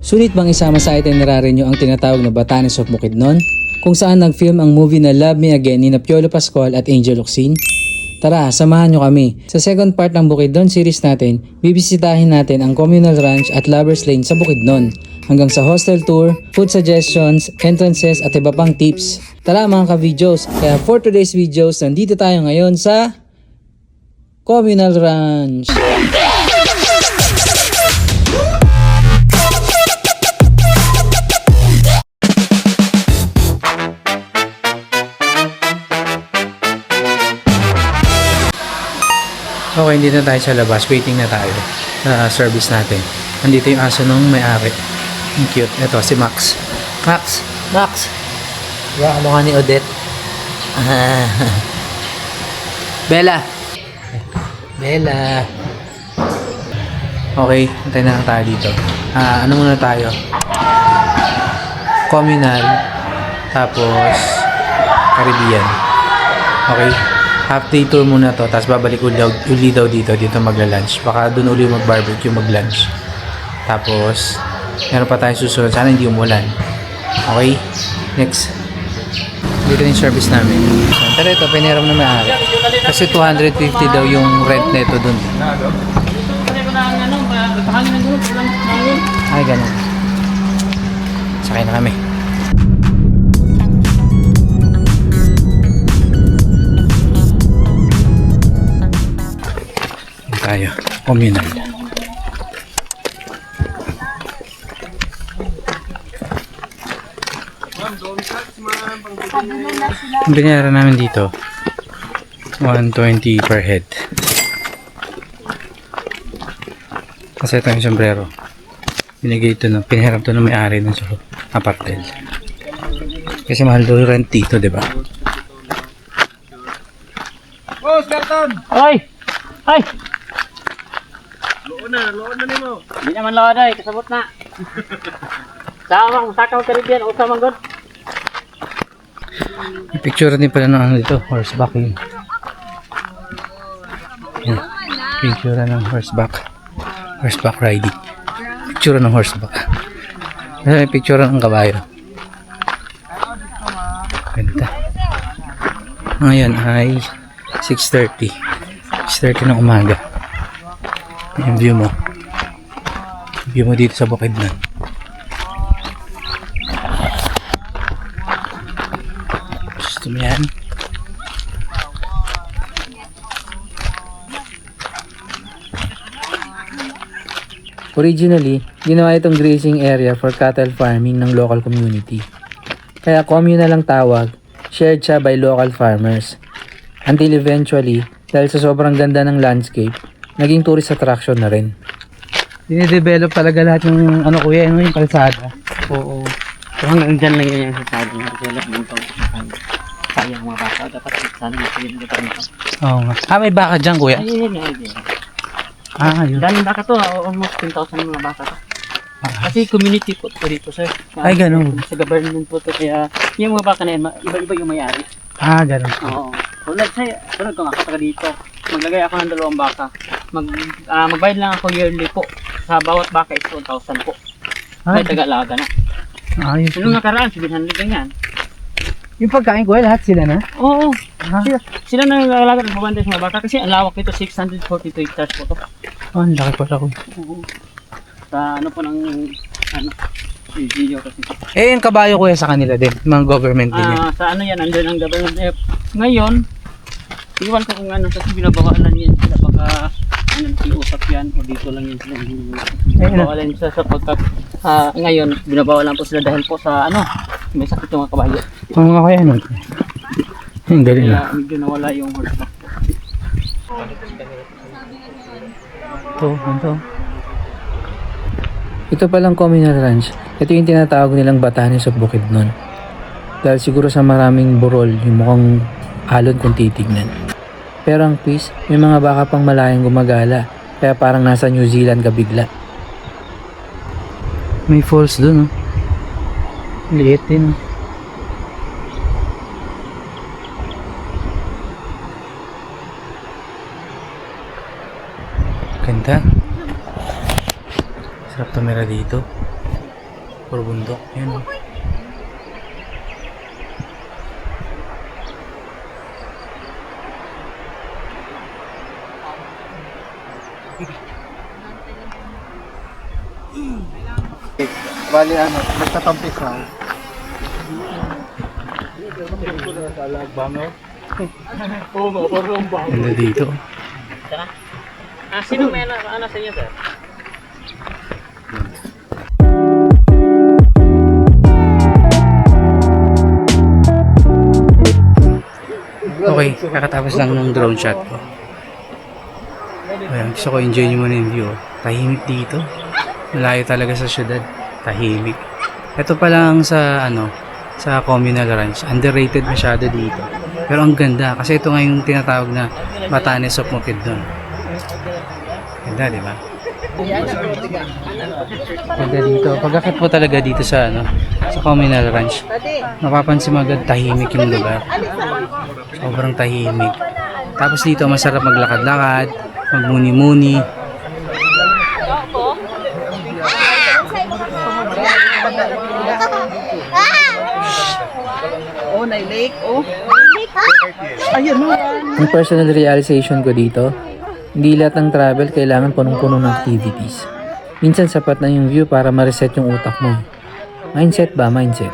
Sulit bang isama sa itinerary nyo ang tinatawag na Batanes of Bukidnon? Kung saan nag-film ang movie na Love Me Again ni Piolo Pascual at Angel Locsin? Tara, samahan nyo kami. Sa second part ng Bukidnon series natin, bibisitahin natin ang communal ranch at lovers lane sa Bukidnon. Hanggang sa hostel tour, food suggestions, entrances at iba pang tips. Tara mga ka-videos, kaya for today's videos, nandito tayo ngayon sa communal ranch. Okay, hindi na tayo sa labas. Waiting na tayo sa service natin. Nandito yung aso nung may-ari. Ang cute. Ito, si Max. Max! Max! Baka mukha ni Odette. Bella! Bella! Okay, antay na lang tayo dito. Ano muna tayo? Communal. Tapos Caribbean. Okay? Half day tour muna to, tapos babalik uli daw dito magla-lunch. Baka doon uli mag-barbecue, mag-lunch. Tapos, meron pa tayong susunod. Sana hindi umulan. Okay? Next. Dito yung service namin. Pero ito, piniram na may-ari. Kasi 250 daw yung rent na ito doon. Ay, ganun. Sakay na kami. Tayo, communal. Ang binayaran namin dito 120 per head. Kasi ito yung sombrero. Binigay ito pinahiram ito ng may-ari ng apartel. Kasi mahal daw yung rent dito, diba? Oh, Spartan! Ay! Ay! Loon na nimo. Di naman lood ay, kasabot na. Saka Caribbean, usa man god. May picture din pala ng ano dito, horseback yun. Yan. Picture ng horseback. Horseback riding. Picture ng horseback. May picture ng kabayo. Ganda. Ngayon ay 6:30. 6:30 ng umaga. Yung view mo. View mo dito sa Bukidnon. Gusto mo yan? Originally, ginawa itong grazing area for cattle farming ng local community. Kaya communal ang tawag, shared siya by local farmers. Until eventually, dahil sa sobrang ganda ng landscape, naging tourist attraction na rin. Dine-develop talaga lahat ng ano kuya, yung kalsada. Oo. So hanggang dyan lang yun yung sasabing development to. Sayang mga baka, dapat sana yung dito rin. Oo nga. May baka dyan kuya? Ayun. Yun. Daming baka to, almost 10,000 mga baka to. Kasi community po to dito sir. Ay, ganun. Sa government po to, kaya yung mga baka na yan, iba-iba yung may-ari. Ganun. Oo. Tulad ko nga kataga dito. Maglagay ako ng 2 baka. Magbayad lang ako yearly po. Sa bawat baka is 1,000 po. May taga-alaga na. Ayos. Nung nakaraan, 700 lang yan. Yung pagkain kuya, lahat sila na? Oo. Sila na nag-alaga ng mabanda sa mga baka kasi ang lawak nito 642 hectares po to. Ang laki pala ko. Oo. Sa ano po ng LGU kasi. Yung kabayo kuya sa kanila din, mga government din yan. Sa ano yan, andun ang government. Ngayon, iwan ko kung ano, kasi binabawalan yan sila baka usap yan o dito lang yan sila. Binabawalan sila sa pagkat ngayon, binabawalan po sila dahil po sa ano, may sakit yung mga kabayo. Mga kuya, ano? Ang galing na. Kaya medyo nawala yung horseback po. Ito. Ito palang communal ranch. Ito yung tinatawag nilang Batanes of Bukidnon. Dahil siguro sa maraming burol, yung mukhang alon kung titignan. Pero ang peace, may mga baka pang malayang gumagala. Kaya parang nasa New Zealand ka bigla. May falls dun, oh. Liit din, oh. Ganda. Sarap tumira dito. Puro bundok. Yan. Bali ano, nagtatampis na. Ganda dito. Tara. Sino may ano sa inyo, sir? Okay, kakatapos lang ng drone shot ko. Ayan, gusto ko enjoy nyo muna yung view. Tahimik dito. Malayo talaga sa syudad. Tahimik. Ito pa lang sa sa communal ranch. Underrated masyado dito. Pero ang ganda kasi ito nga yung tinatawag na Batanes of Bukidnon. Ganda, di ba? Ganda dito. Pagkakit po talaga dito sa sa communal ranch. Mapapansin mo agad tahimik yung lugar. Sobrang tahimik. Tapos dito masarap maglakad-lakad, magmuni-muni. Oh, na lake, oh. Ang personal realization ko dito, hindi lahat ng travel kailangan punong-puno ng activities. Minsan sapat na yung view para ma-reset yung utak mo. Mindset ba? Mindset.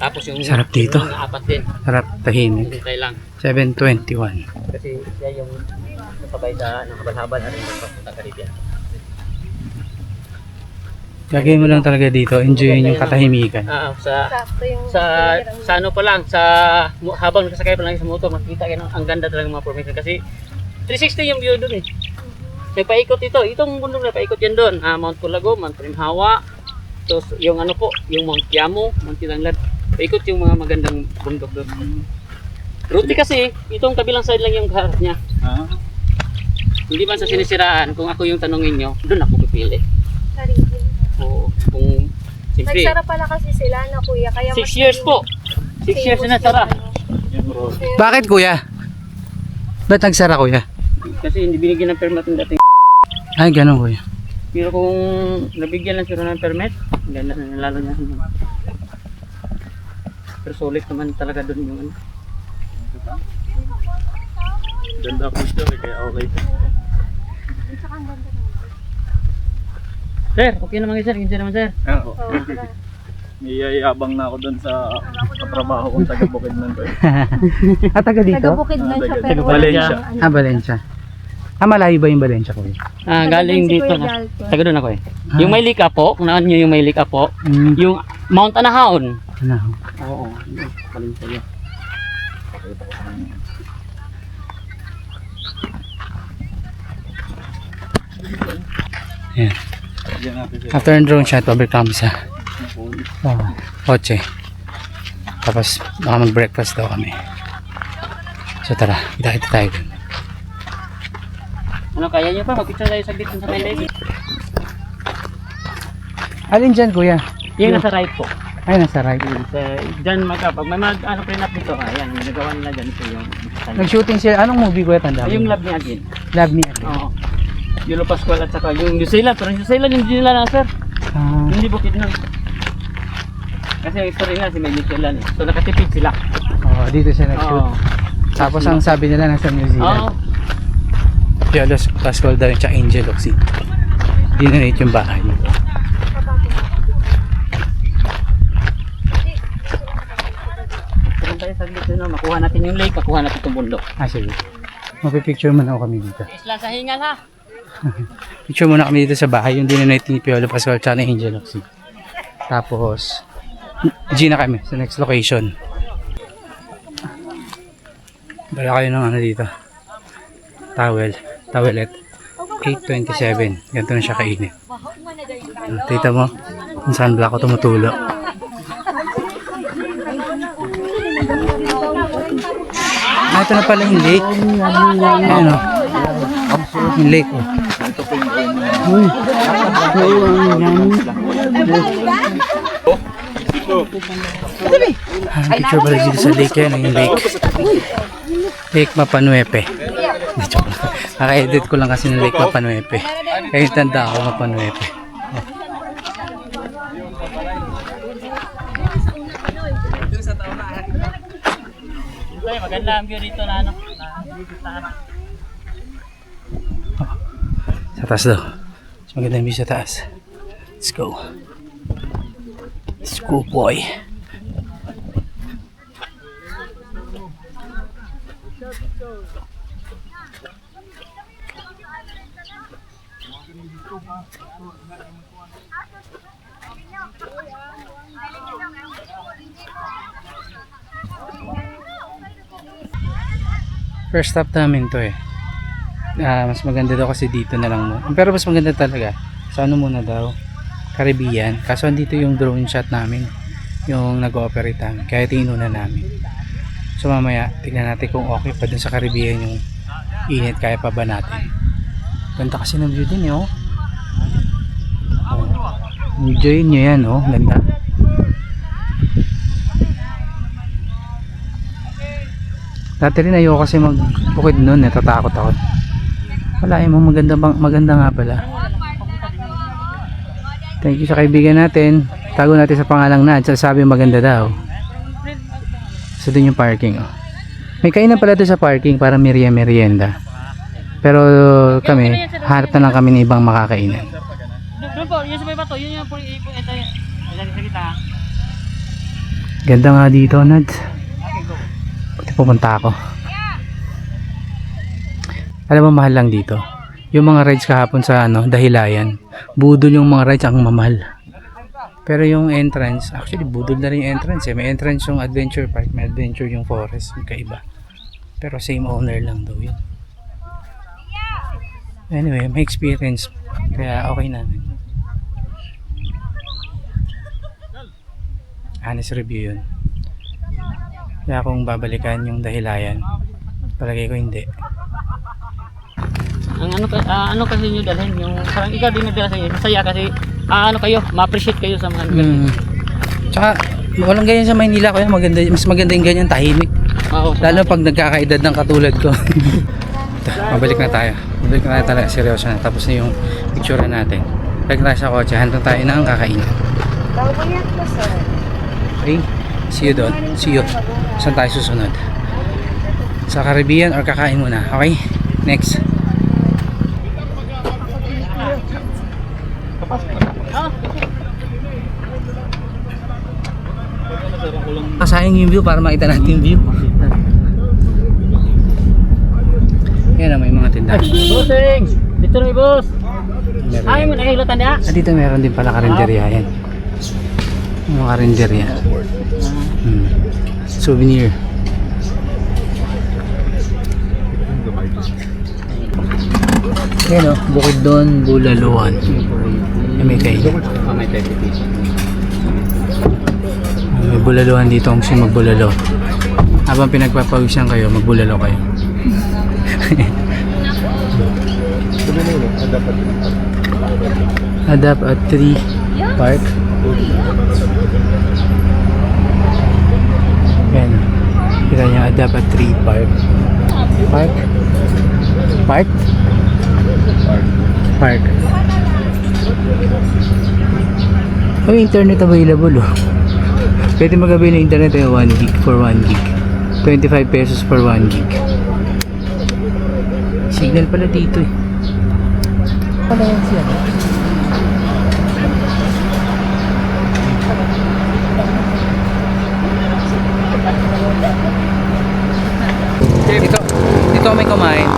Tapos yung Sarap dito. yung apat din. Sarap, tahimik. Hintay lang. 7:21. Kasi siya yung nakabay sa habal-habal at yung papunta ka rito. Gagawin mo lang talaga dito, enjoyin yung katahimikan. Sa ano pa lang, habang nakasakay pa lang sa motor, makikita kayo ang ganda talaga ng mga formation kasi 360 yung view doon eh. May paikot ito, itong bundok na paikot yan doon. Mount Culago, Mount Primhawa, tapos yung ano po, yung Mount Quiamo, Mount Tilanglad. Paikot yung mga magandang bundok doon. Route kasi, itong kabilang side lang yung harap niya. Hindi man sa sinisiraan, kung ako yung tanongin nyo, doon ako pipili. Oo, kung siyempre. Nagsara pala kasi sila na kuya, kaya 6 years po. 6 years na nagsara. Bakit kuya? Ba't nagsara kuya? Kasi hindi binigyan ng permit ng dating. Ay, ganun kuya. Pero kung nabigyan lang sila ng permit, ganda na lalo niya. Pero sulit naman talaga doon yung ano. Ganda po siya, kaya okay. Sir, okay naman kayo sir, hindi naman sir. Oo. Niyayabang na ako doon sa trabaho kong taga Bukidnon ko. Taga dito? Taga-bukid na siya Taga- pero Valencia. Valencia. Malayo ba yung Valencia kuya? Galing si dito Kuya na. Dalton. Taga doon ako eh. Yung may lika po, kung naan nyo yung may lika po, yung Mount Anahaon. Ano? Oo, paling sa'yo. Ayan. Diyan natin siya. After ng drone shot, pabalik kami sa kotse. Tapos baka mag-breakfast daw kami. So tara, kita tayo dun. Ano, kaya nyo pa? Mag-picture tayo saglit dun sa may lake. Alin dyan kuya? Yung nasa right po. Ay, nasa right. Diyan pag may ano print up dito, ayan, may nagawa nila dyan ito yung Nag-shooting sila. Anong movie kuya tanda? yung lab ni Agin. Love Me. Oo. Yulo Pascual at saka yung New Zealand, pero New Zealand yung nila na sir. Hindi Bukidnon. Kasi yung story nga si may New Zealand eh. So nakatipid sila. Dito siya nag-shoot. Oo. Tapos ang sabi nila nasa New Oo. Zealand. Pialos Pascual daw yung Angel Oxy. Dinonate yung bahay. Kung tayo saglit na, makuha natin yung lake, makuha natin itong bundok. Sige. Mapipicture muna ako kami dito. Isla sa hingal ha. Picture muna kami dito sa bahay. Yung dinonate ni Piolo Pascual tsaka ni Angel Oxy. Tapos G na kami sa next location. Bala kayo ng ano dito. Towelet. 8:27. Ganito na siya kainit. Tita mo, yung sunblock ko tumutulo. Ito na pala yung lake. Ayan o. Yung lake o. Picture pala dito sa lake yan. Yung lake. Lake Mapanuepe. Kaka-edit ko lang kasi ng Lake Mapanuepe. Kaya tanda ako Mapanuepe. Ay, maganda ang view dito na ano. Na Sa taas daw. Mas maganda yung view sa taas. Let's go. Let's go, boy. First stop namin to eh. Mas maganda daw kasi dito na lang mo. Pero mas maganda talaga. Sa ano muna daw? Caribbean. Kaso andito yung drone shot namin. Yung nag-ooperate namin. Kaya tinuna namin. So mamaya, tignan natin kung okay pa dun sa Caribbean yung init. Kaya pa ba natin? Ganda kasi ng view din eh, oh. Enjoy nyo yan, oh. Ganda. Dati rin ayoko kasi magbukid nun, natatakot ako. Wala mo, maganda nga pala. Thank you sa kaibigan natin. Tago natin sa pangalang Nad, sabi maganda daw. So dun yung parking, oh. May kainan pala doon sa parking para merienda. Pero kami, harap na lang kami ng ibang makakainan. doon po, yun sa may bato, yun yung ito yung sa kita. Ganda nga dito, Nad. Pati pupunta ako. Alam mo, mahal lang dito. Yung mga rides kahapon sa Dahilayan, budol yung mga rides, ang mamahal. Pero yung entrance, actually budol na rin yung entrance eh. May entrance yung adventure park, may adventure yung forest, magkaiba. Pero same owner lang daw yun. Anyway, may experience, kaya okay na. Honest review yun. Kaya kung babalikan yung Dahilayan, palagay ko hindi. Ang ano kasi nyo dalhin, yung parang ikaw din nagdala sa inyo, masaya kasi kayo, ma-appreciate kayo sa mga Tsaka walang ganyan sa Maynila, kaya mas maganda yung ganyan, tahimik. Oo, Lalo pag nagkakaedad ng katulad ko. Mabalik na tayo. Mabalik na tayo talaga, seryoso na. Tapos na yung picture natin. Balik na tayo sa kotse, hantong tayo na ang kakainin. Okay, see you doon. See you. Saan tayo susunod? Sa Caribbean or kakain muna? Okay, next. Sayang yung view para makita natin yung view. Yan na, may mga tindahan. Bossing! Dito na boss! Ay, mo nakikilatan niya? Dito meron din pala karinderya yan. Yung mga karinderya. Souvenir. Yan o, Bukidnon, Bulaluan. May kayo. May bulaluan dito kung gusto magbulalo. Habang pinagpapawisan kayo, magbulalo kayo. Adapt at 3 Park. Yan. Kita niya, Adapt at 3 Park. Park? Park? Park. May internet available, oh. Pwede mag-avail ng internet ay 1 gig for 1 gig. 25 pesos for 1 gig. Signal pala dito eh. Pala yan siya. Dito kami kumain.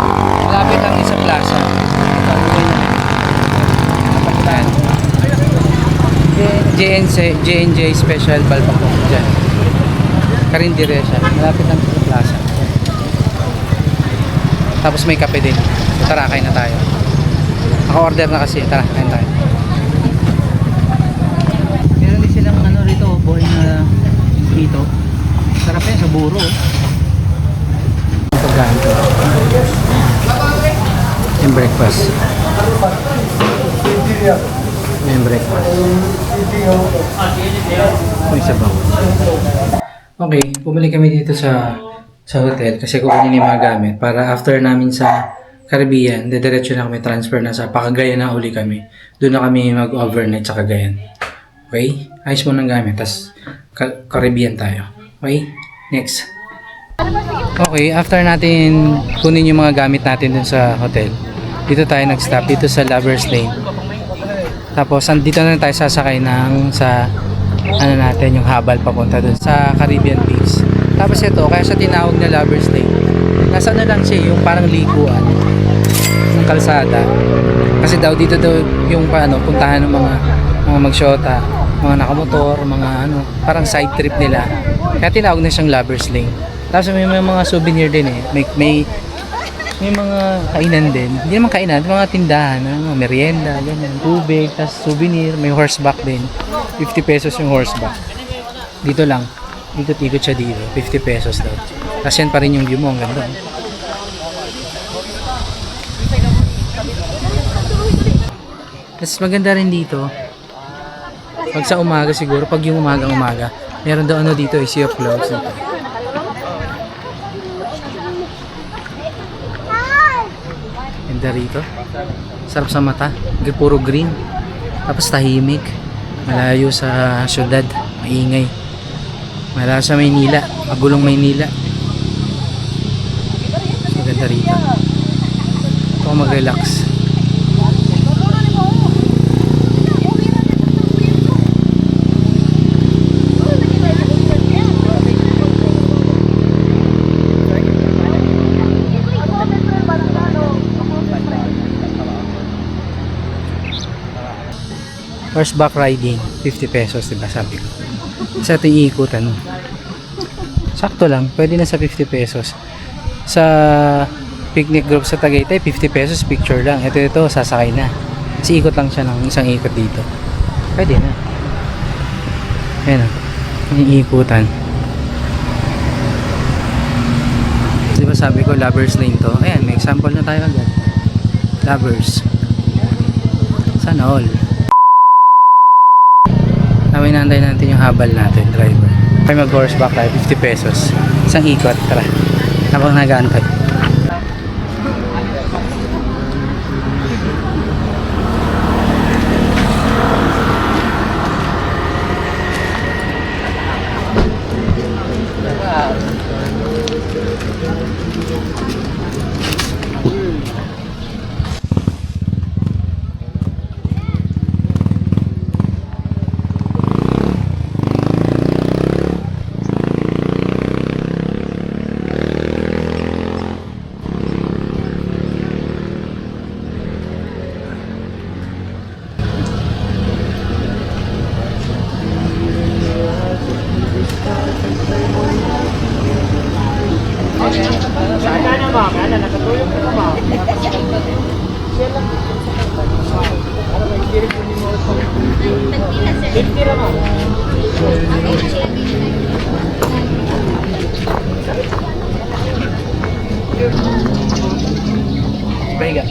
Malapit lang sa plaza. J&J Special Balbako dyan. Karinderya siya. Malapit lang sa plaza. Tapos may kape din. So tara, kain na tayo. Naka-order na kasi. Tara, kain tayo. Meron din silang rito, buhay na dito. Sarap yan sa buro. Pagkain ko. Yung breakfast. Yung breakfast. May sabaw. Okay, bumalik kami dito sa hotel kasi kukunin yung mga gamit para after namin sa Caribbean, diretso na kami transfer na sa Cagayan na uli kami. Doon na kami mag-overnight sa Cagayan. Okay? Ayos mo ng gamit. Tapos, Caribbean tayo. Okay? Next. Okay, after natin kunin yung mga gamit natin dun sa hotel, dito tayo nag-stop. Dito sa Lovers Lane. Tapos, dito na tayo sasakay sa ano natin, yung habal papunta dun sa Caribbean Beach. Tapos ito, kaya siya tinawag na Lovers Lane. Nasa ano lang siya, yung parang likuan ng kalsada. Kasi daw dito daw yung puntahan ng mga magsyota, mga nakamotor, mga parang side trip nila. Kaya tinawag na siyang Lovers Lane. Tapos may mga souvenir din eh. May mga kainan din. Hindi naman kainan, mga tindahan, merienda, ganyan, tubig, tapos souvenir, may horseback din. 50 pesos yung horseback. Dito lang. Ikot-ikot siya dito. 50 pesos daw. Tapos yan pa rin yung view mo. Ang ganda. Tapos maganda rin dito. Pag sa umaga siguro, pag yung umaga, meron daw dito, Sea of Clouds. Ganda rito. Sarap sa mata. Puro green. Tapos tahimik. Malayo sa syudad. Maingay. Malayo sa Maynila. Magulong Maynila. So, ganda rito. Ito ako mag-relax. Horseback riding, 50 pesos, diba sabi ko. Sa ating iikutan. Sakto lang, pwede na sa 50 pesos. Sa picnic group sa Tagaytay, 50 pesos, picture lang. Ito, sasakay na. Kasi ikot lang siya ng isang ikot dito. Pwede na. Ayan o, yung iikutan. Diba sabi ko, Lovers Lane to. Ayan, may example na tayo agad. Lovers. Sana all. Inaantay natin yung habal natin, driver. Ay mag-horseback tayo, 50 pesos. Isang ikot, tara. Habang nag-aantay. Bega.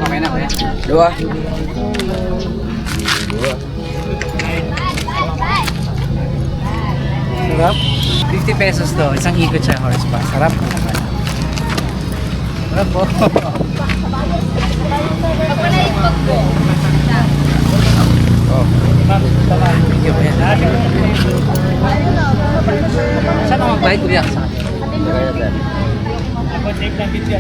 Okay na, kuya. Dua. Sarap. 50 pesos to. Isang ikot siya, horseback. Sarap. Sarap po. Oh. Thank you, kuya. Saan ako magbayad, kuya? Saan? Ako take na video.